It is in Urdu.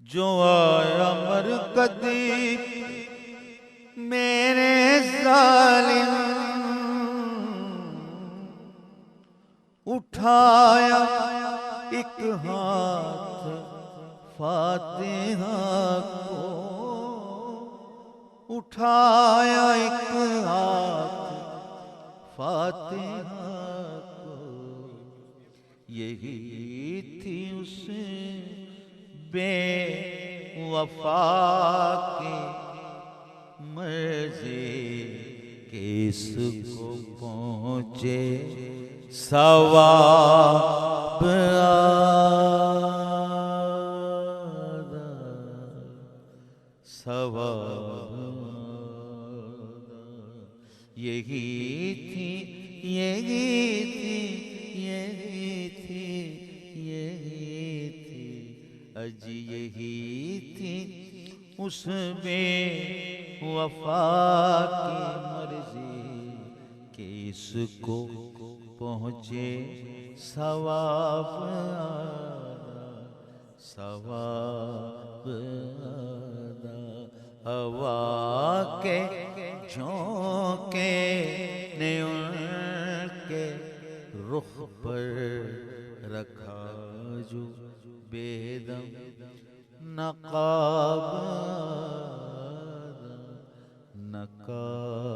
جو آیا مرکدی میرے ظالم، اٹھایا ایک ہاتھ فاتحہ کو، اٹھایا ایک ہاتھ فاتحہ کو، یہی تھی اس بے وفا کی مرضی کہ اس کو پہنچے ثواب آدھا، ثواب آدھا، یہی تھی یہی تھی یہی تھی یہی تھی اجی یہی تھی اس بے وفا کی مرضی کہ اس کو پہنچے ثواب آدھا، ثواب آدھا، ہوا کے جھونکے نے ان کے رخ پر رکھا جو بے دم نقاب آدھا، نقاب